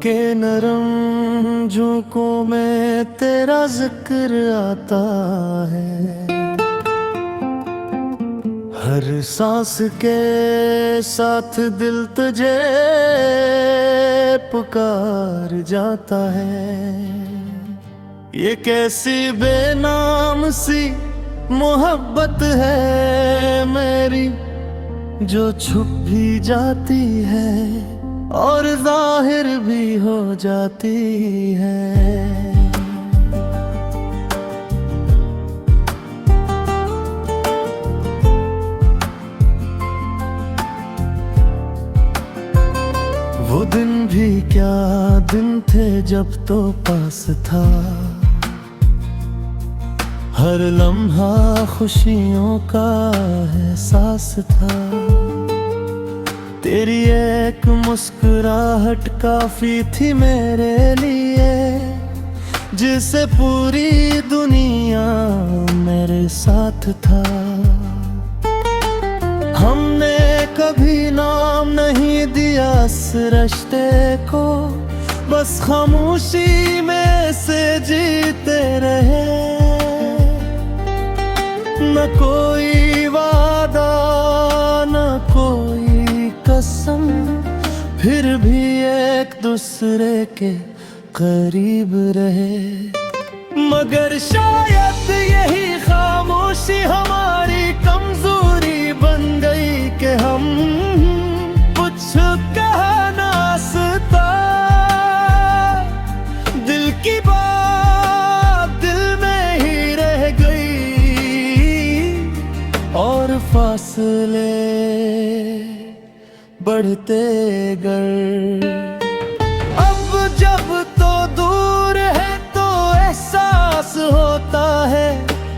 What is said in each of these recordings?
के नरम झोंकों में तेरा जिक्र आता है। हर सांस के साथ दिल तुझे पुकार जाता है। ये कैसी बेनाम सी मोहब्बत है मेरी, जो छुप भी जाती है और जाहिर भी हो जाती है। वो दिन भी क्या दिन थे जब तो पास था, हर लम्हा खुशियों का एहसास था। तेरी एक मुस्कुराहट काफी थी मेरे लिए, जिसे पूरी दुनिया मेरे साथ था। हमने कभी नाम नहीं दिया इस रिश्ते को, बस खामोशी में से जीते रहे। न कोई वादा न कोई कसम, फिर भी एक दूसरे के करीब रहे। मगर शायद यही खामोशी हमारी कमजोरी बन गई कि हम कुछ कह ना सकता। दिल की बात दिल में ही रह गई और फासले बढ़ते गए। अब जब तो दूर है तो एहसास होता है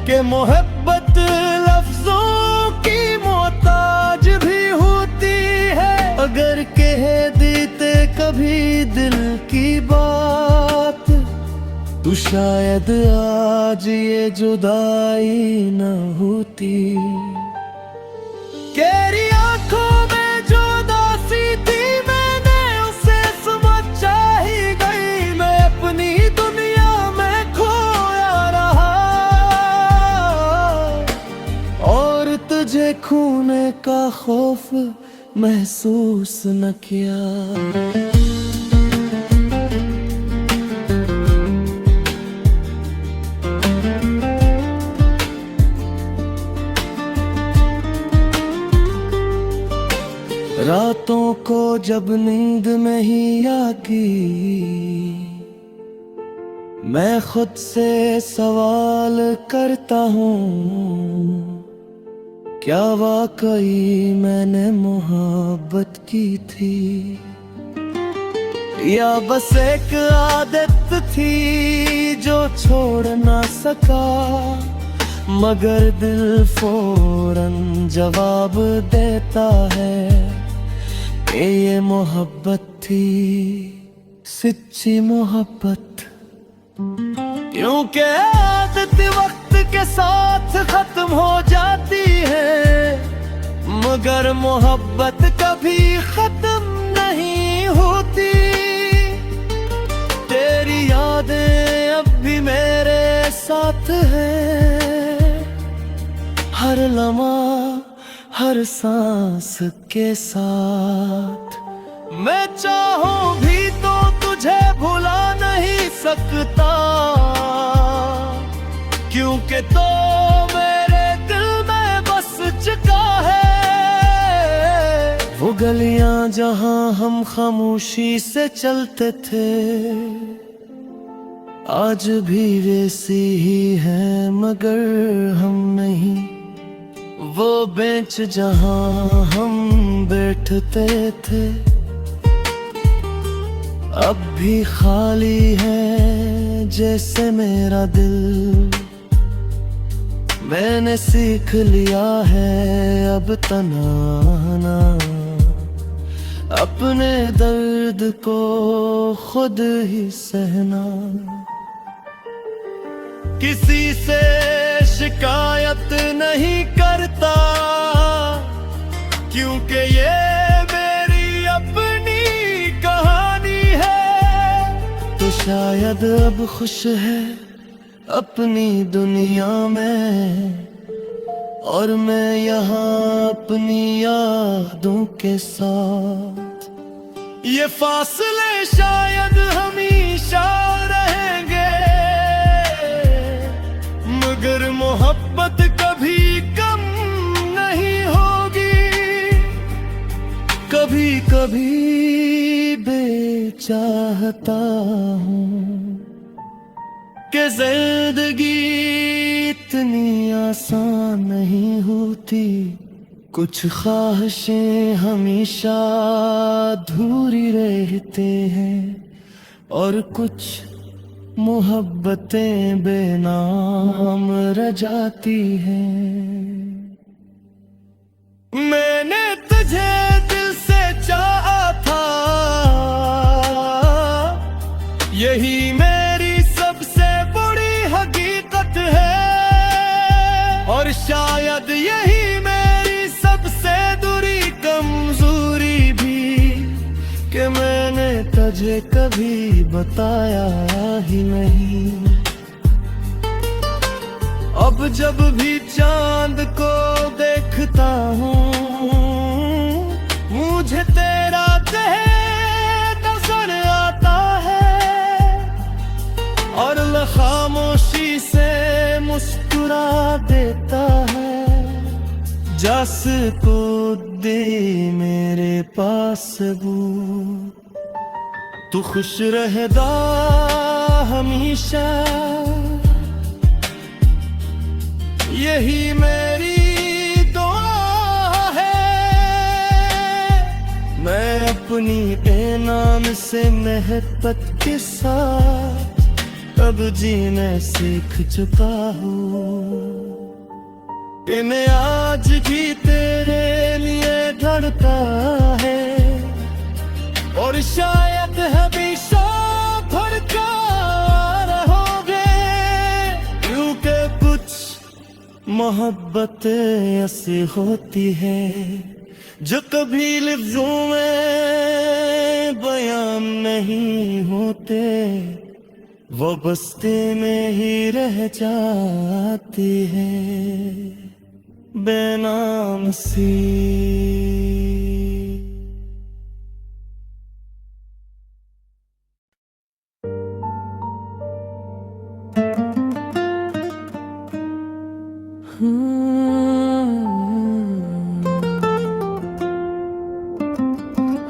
कि मोहब्बत लफ्जों की मोहताज भी होती है। अगर कह देते कभी दिल की बात, तो शायद आज ये जुदाई न होती। तेरी आंखों में जो दासी थी मैंने उसे समझा ही गई। मैं अपनी दुनिया में खोया रहा और तुझे खोने का खौफ महसूस न किया। रातों को जब नींद में ही आगी, मैं खुद से सवाल करता हूँ, क्या वाकई मैंने मोहब्बत की थी या बस एक आदत थी जो छोड़ ना सका। मगर दिल फौरन जवाब देता है कि ये मोहब्बत थी सच्ची मोहब्बत। क्योंकि आदत वक्त के साथ खत्म हो जाती है, मगर मोहब्बत कभी खत्म नहीं होती। तेरी यादें अब भी मेरे साथ हैं, हर लम्हा हर सांस के साथ। मैं चाहूं भी तो तुझे भुला नहीं सकता, क्योंकि तो मेरे दिल में बस चुका है। वो गलियां जहां हम खामोशी से चलते थे, आज भी वैसी ही है मगर हम नहीं। वो बेंच जहां हम बैठते थे, अब भी खाली है जैसे मेरा दिल। मैंने सीख लिया है अब तन्हाना, अपने दर्द को खुद ही सहना। किसी से शिकायत नहीं करता, क्योंकि ये मेरी अपनी कहानी है। शायद अब खुश है अपनी दुनिया में, और मैं यहाँ अपनी यादों के साथ। ये फासले शायद हमेशा रहेंगे, मगर मोहब्बत कभी कम नहीं होगी। कभी कभी बेचाहता हूँ कि जिंदगी इतनी आसान नहीं होती। कुछ ख्वाहिशें हमेशा अधूरी रहते हैं, और कुछ मोहब्बतें बेनाम रह जाती हैं। मैंने तुझे दिल से चाहा था, यही मेरी सबसे बड़ी हकीकत है, और शायद यही मेरी सबसे दूरी कमजोरी भी, कि मैंने तुझे कभी बताया ही नहीं। अब जब भी चांद को देखता हूँ, मुझे तेरा चेहरा नजर आता है, और खामोशी से मुस्कुरा देता है। जस को दे मेरे पास वो, तू खुश रहदा हमेशा, यही मेरी दुआ है। मैं अपनी नाम से मोहब्बत के साथ अब जीने सीख चुका हूँ। इन्हें आज भी तेरे लिए धड़का है, और शायद हमेशा धड़का रहोगे, क्योंकि कुछ मोहब्बत ऐसी होती है जो कभी लफ्जों में बयान नहीं होते, वो बस्ते में ही रह जाती है बेनाम सी।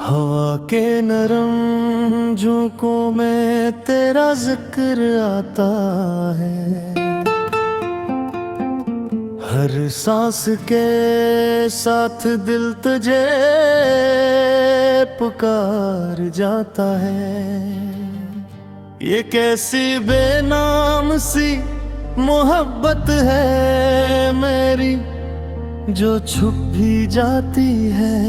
हवा के नरम झोंकों में तेरा जिक्र आता है, हर सांस के साथ दिल तुझे पुकार जाता है। ये कैसी बेनाम सी मोहब्बत है मेरी, जो छुप भी जाती है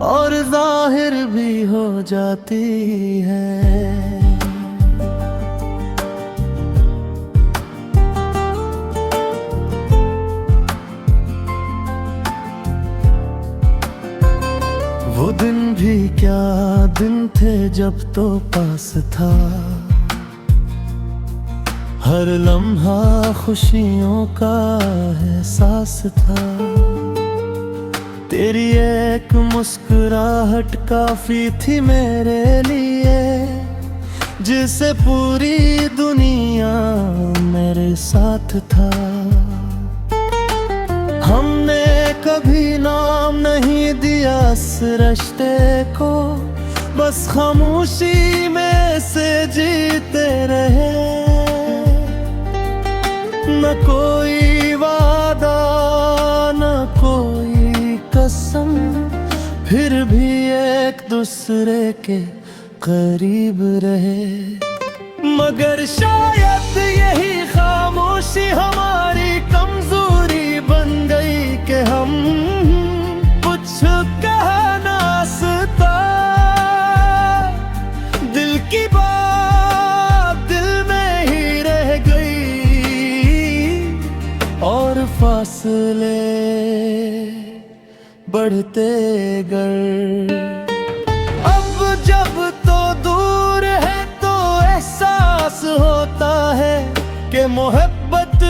और जाहिर भी हो जाती है। वो दिन भी क्या दिन थे जब तो पास था, हर लम्हा खुशियों का एहसास था। तेरी एक मुस्कुराहट काफी थी मेरे लिए, जिसे पूरी दुनिया मेरे साथ था। हमने कभी नाम नहीं दिया इस रिश्ते को, बस खामोशी में से जीते रहे। न कोई वादा न कोई कसम, फिर भी एक दूसरे के करीब रहे। मगर शायद यही खामोशी हमारी कमजोरी बन गई, कि हम कुछ कह ना सकता। दिल की बात दिल में ही रह गई, और फासले बढ़ते गए। अब जब तो दूर है तो ऐसा होता है कि मोहब्बत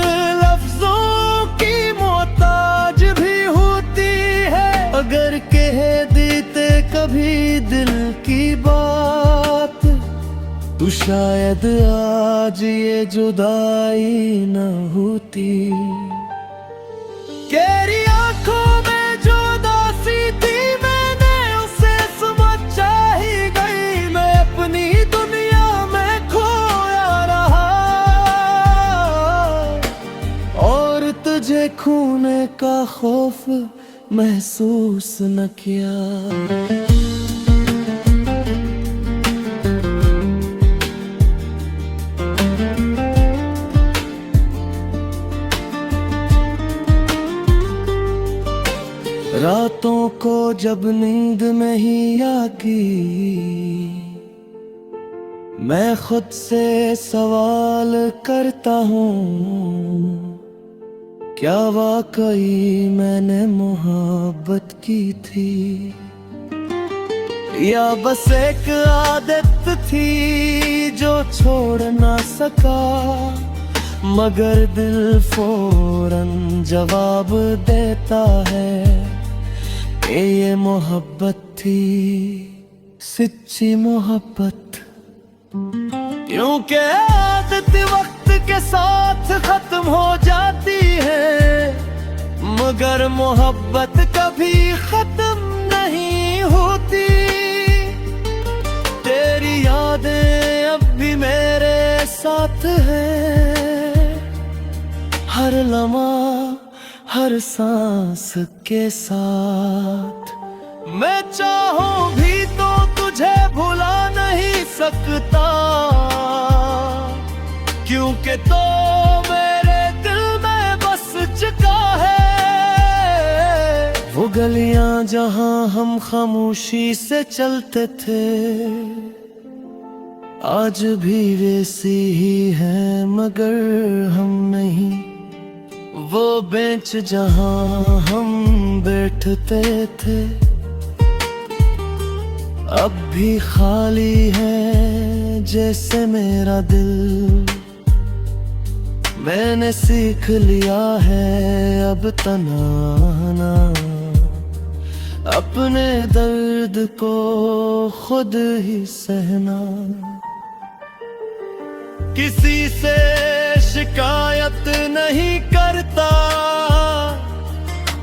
लफ्जों की मोहताज भी होती है। अगर कह देते कभी दिल की बात तो शायद आज ये जुदाई न होती। तेरी आंखों में जो उदासी थी मैंने उसे समझा ही गई। मैं अपनी दुनिया में खोया रहा और तुझे खोने का खौफ महसूस न किया। रातों को जब नींद नहीं आती मैं खुद से सवाल करता हूँ, क्या वाकई मैंने मोहब्बत की थी या बस एक आदत थी जो छोड़ ना सका। मगर दिल फौरन जवाब देता है कि ये मोहब्बत थी, सच्ची मोहब्बत। क्योंकि आदत वक्त के साथ खत्म हो जाती है मगर मोहब्बत कभी खत्म नहीं होती। तेरी यादें अब भी मेरे साथ हैं, हर लम्हा हर सांस के साथ। मैं चाहूं भी तो तुझे भुला नहीं सकता क्योंकि तो मेरे दिल में बस चुका है। वो गलियां जहां हम खामोशी से चलते थे आज भी वैसी ही है मगर हम नहीं। वो बेंच जहां हम बैठते थे अब भी खाली है जैसे मेरा दिल। मैंने सीख लिया है अब तन्हाना, अपने दर्द को खुद ही सहना। किसी से शिकायत नहीं करता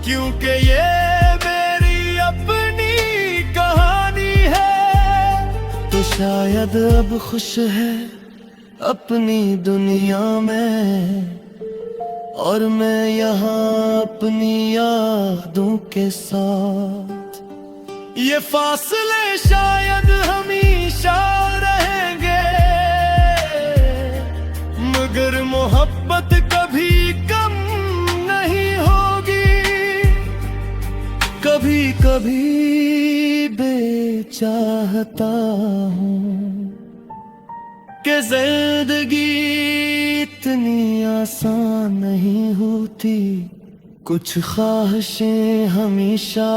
क्योंकि ये मेरी अपनी कहानी है। तो शायद अब खुश है अपनी दुनिया में और मैं यहाँ अपनी यादों के साथ। ये फासले शायद हमेशा रहेंगे मगर मोहब्बत कभी कम नहीं होगी। कभी कभी बेचाहता हूँ कि जिंदगी इतनी आसान नहीं होती। कुछ ख्वाहिशें हमेशा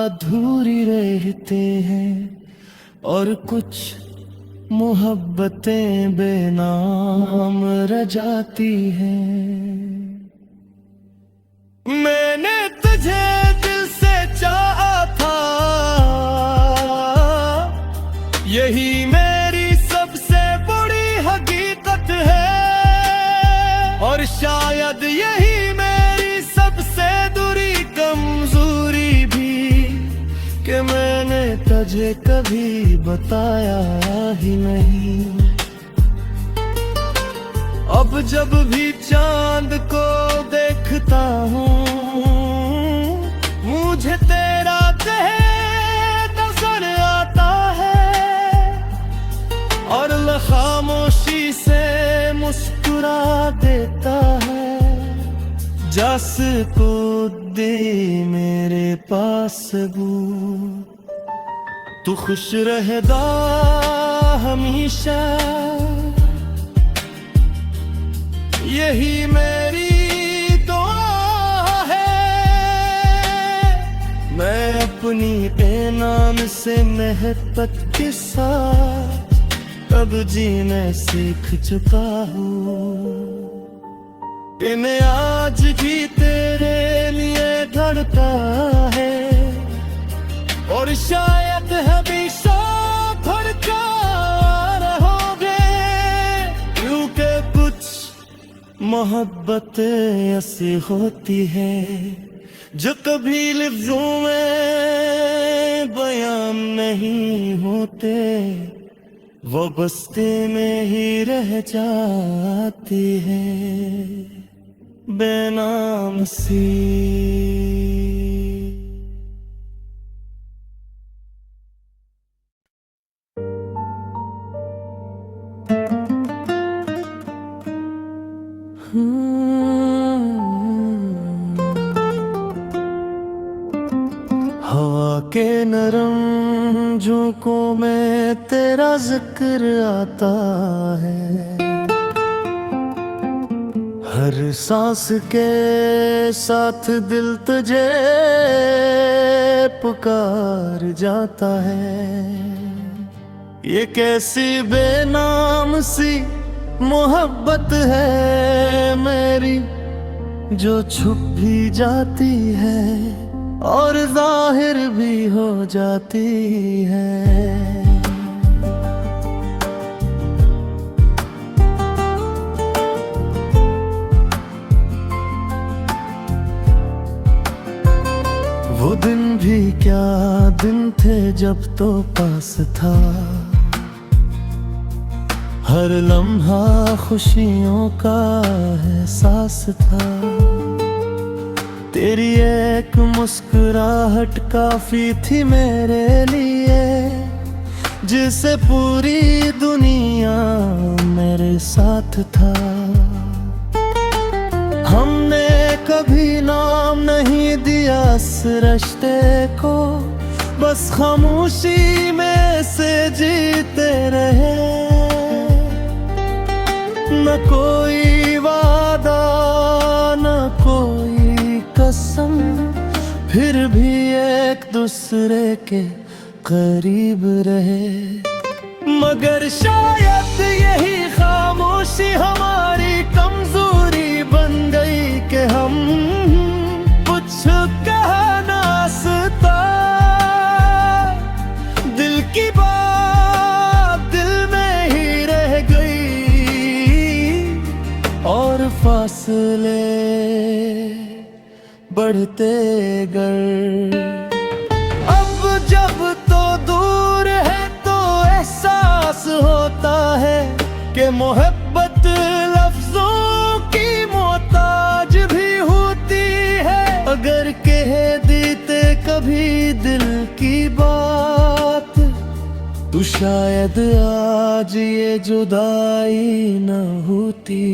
अधूरी रहते हैं और कुछ मोहब्बतें बेनाम रह जाती हैं। मैंने तुझे दिल से चाहा था यही मेरी सबसे बड़ी हकीकत है और शायद यही मेरी सबसे दूरी कमजोरी भी कि मैंने तुझे कभी बताया ही नहीं। अब जब भी चांद को देखता हूँ मुझे तेरा चेहरा नजर आता है और खामोशी से मुस्कुरा देता है। जस को दे मेरे पास तू खुश रहदा हमेशा यही मेरी दुआ है। मैं अपनी नाम से मोहब्बत के साथ अब जीने सीख चुका हूँ। इन्हें आज भी तेरे लिए धड़ता है और शायद हमेशा धड़का रहोगे, क्योंकि कुछ मोहब्बतें ऐसी होती है जो कभी लफ्जों में बयान नहीं होते, वो बस्ती में ही रह जाती है बेनाम सी। हवा के नरम झोंकों में तेरा जिक्र आता है, हर सांस के साथ दिल तुझे पुकार जाता है। ये कैसी बेनाम सी मोहब्बत है मेरी, जो छुप भी जाती है और जाहिर भी हो जाती है। वो दिन भी क्या दिन थे जब तो पास था, हर लम्हा खुशियों का एहसास था। तेरी एक मुस्कुराहट काफी थी मेरे लिए, जिसे पूरी दुनिया मेरे साथ था। हमने कभी नाम नहीं दिया इस रिश्ते को, बस खामोशी में से जीते रहे। न कोई वादा न कोई कसम, फिर भी एक दूसरे के करीब रहे। मगर शायद यही खामोशी हमारी कमजोरी बन गई कि हम कुछ कह ना सकता। दिल की बात दिल में ही रह गई और फासले बढ़ते गए। अब जब तो दूर है तो एहसास होता है कि मोहब्बत लफ्जों की मोहताज भी होती है। अगर कह देते कभी दिल की बात, तो शायद आज ये जुदाई न होती।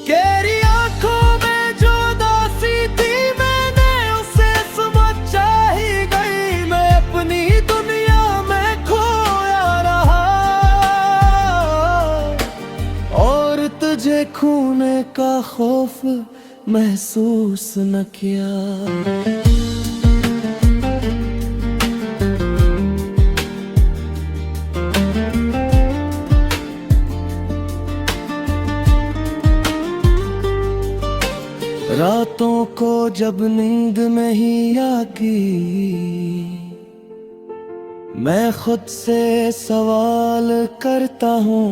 तेरी आंखों में जो दासी थी मैंने उसे समझा ही गई। मैं अपनी दुनिया में खोया रहा और तुझे खोने का खौफ महसूस न किया। रातों को जब नींद में ही आगी, मैं खुद से सवाल करता हूँ,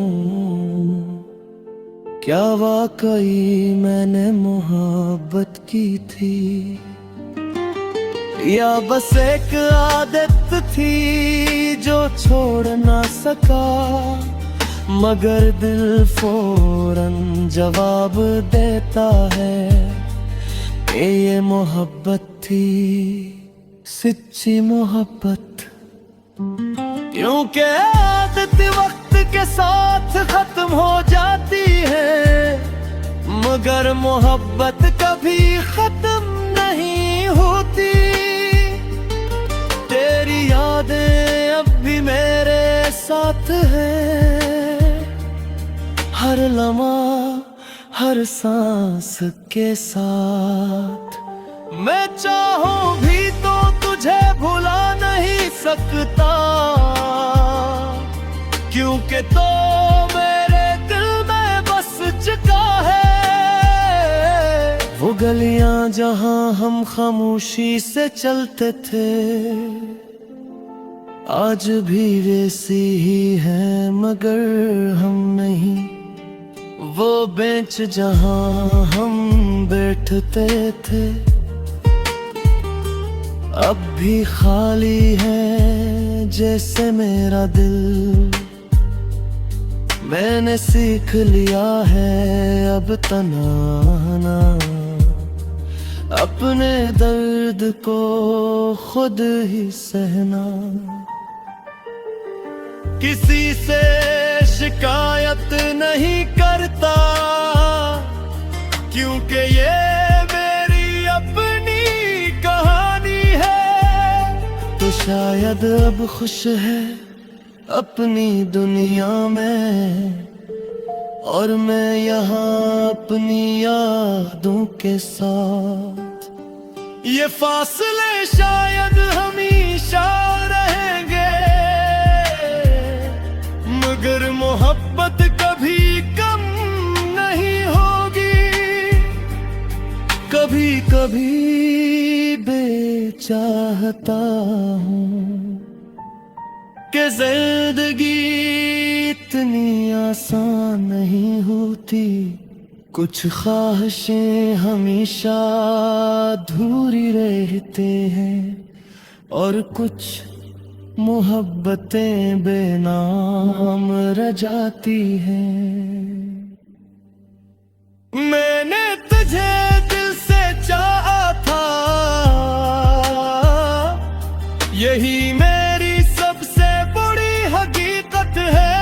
क्या वाकई मैंने मोहब्बत की थी या बस एक आदत थी जो छोड़ ना सका। मगर दिल फौरन जवाब देता है कि ये मोहब्बत थी सच्ची मोहब्बत। क्योंकि आदत वक्त के साथ खत्म हो जाती है, मगर मोहब्बत कभी खत्म नहीं होती। तेरी यादें अब भी मेरे साथ हैं, हर लम्हा हर सांस के साथ। मैं चाहूं भी तो तुझे भुला नहीं सकता, क्योंकि तो मेरे दिल में बस चुका है वो गलियां जहां हम खामोशी से चलते थे, आज भी वैसी ही है मगर हम नहीं। वो बेंच जहां हम बैठते थे अब भी खाली है जैसे मेरा दिल। मैंने सीख लिया है अब तन्हाना, अपने दर्द को खुद ही सहना। किसी से शिकायत नहीं करता क्योंकि ये मेरी अपनी कहानी है। तो शायद अब खुश है अपनी दुनिया में और मैं यहाँ अपनी यादों के साथ। ये फासले शायद हमेशा रहेंगे मगर मोहब्बत कभी कम नहीं होगी। कभी कभी बेचाहता हूँ कि जिंदगी इतनी आसान नहीं होती। कुछ ख्वाहिशें हमेशा अधूरी रहते हैं और कुछ मोहब्बतें बेनाम रह जाती हैं। मैंने तुझे दिल से चाहा था, यही मेरी सबसे बड़ी हकीकत है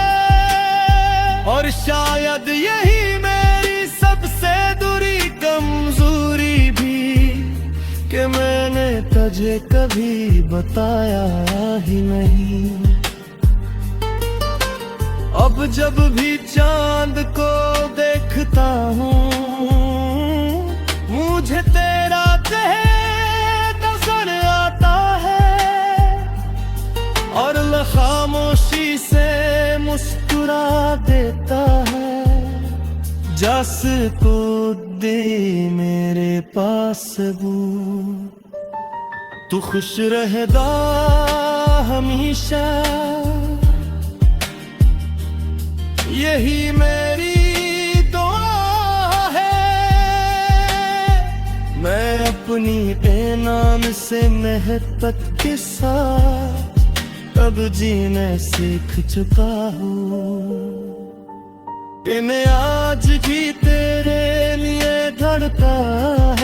और शायद यही मेरी सबसे दूरी कमजोरी भी कि मैंने तुझे कभी बताया ही नहीं। अब जब भी चांद को देखता हूँ मुझे तेरा चेहरा नजर आता है और खामोशी से मुस्कुरा देता है। जस को दे मेरे पास वो तू खुश रहदा हमेशा, यही मेरी दुआ है। मैं अपनी बेनाम से मेहब्बत के साथ अब जीने सीख चुका हूँ। मैं आज भी तेरे लिए धड़का है